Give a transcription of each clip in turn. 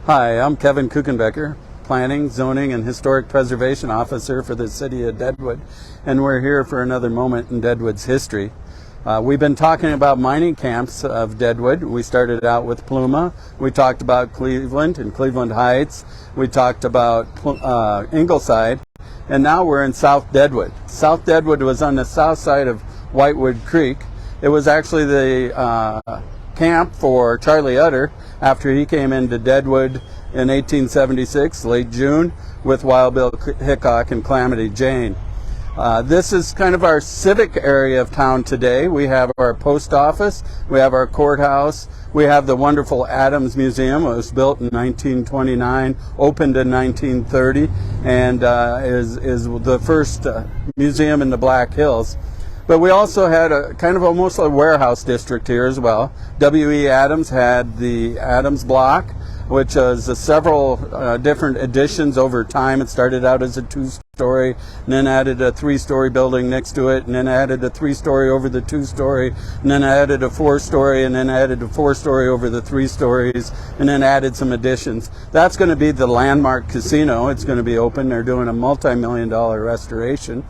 Hi, I'm Kevin Kuchenbecker, Planning, Zoning, and Historic Preservation Officer for the City of Deadwood, and we're here for another moment in Deadwood's history. We've been talking about mining camps of Deadwood. We started out with Pluma. We talked about Cleveland and Cleveland Heights. We talked about Ingleside, and now we're in South Deadwood. South Deadwood was on the south side of Whitewood Creek. It was actually the camp for Charlie Utter after he came into Deadwood in 1876, late June, with Wild Bill Hickok and Calamity Jane. This is kind of our civic area of town today. We have our post office, we have our courthouse, we have the wonderful Adams Museum. It was built in 1929, opened in 1930, and is the first museum in the Black Hills. But we also had a kind of almost a warehouse district here as well. W.E. Adams had the Adams Block, which was several different additions over time. It started out as a two-story, and then added a three-story building next to it, and then added a three-story over the two-story, and then added a four-story, and then added a four-story over the three stories, and then added some additions. That's going to be the Landmark Casino. It's going to be open. They're doing a multi-million-dollar restoration.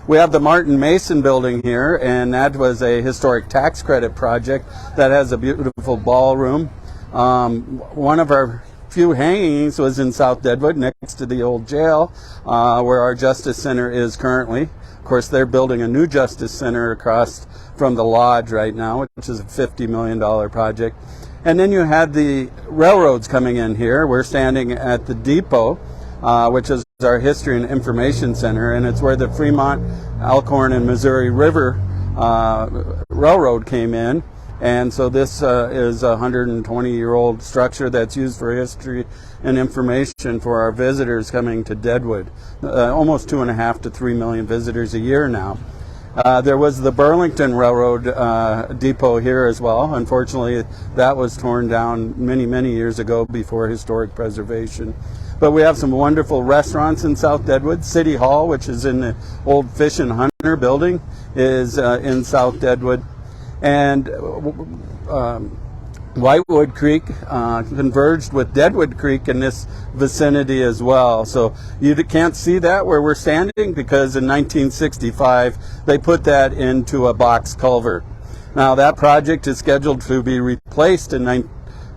We have the Martin Mason building here, and that was a historic tax credit project that has a beautiful ballroom. One of our few hangings was in South Deadwood next to the old jail, where our Justice Center is currently. Of course, they're building a new Justice Center across from the Lodge right now, which is a $50 million project. And then you had the railroads coming in here. We're standing at the depot, which is our History and Information Center, and it's where the Fremont, Elkhorn, and Missouri River Railroad came in. And so this is a 120-year-old structure that's used for history and information for our visitors coming to Deadwood. Almost 2.5 to 3 million visitors a year now. There was the Burlington Railroad depot here as well. Unfortunately, that was torn down many years ago before historic preservation. But we have some wonderful restaurants in South Deadwood. City Hall, which is in the old Fish and Hunter building, is in South Deadwood. And Whitewood Creek converged with Deadwood Creek in this vicinity as well. So you can't see that where we're standing because in 1965 they put that into a box culvert. Now that project is scheduled to be replaced in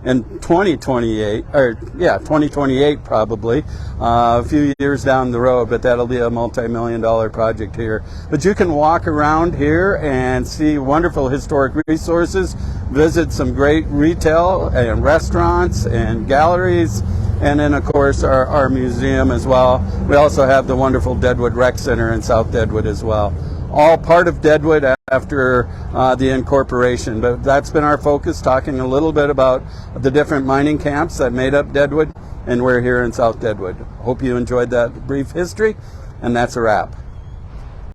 2028, or 2028 probably, a few years down the road, but that'll be a multi-million-dollar project here. But you can walk around here and see wonderful historic resources, visit some great retail and restaurants and galleries, and then of course our museum as well. We also have the wonderful Deadwood Rec Center in South Deadwood as well. All part of Deadwood after the incorporation. But that's been our focus, talking a little bit about the different mining camps that made up Deadwood, and we're here in South Deadwood. Hope you enjoyed that brief history, and that's a wrap.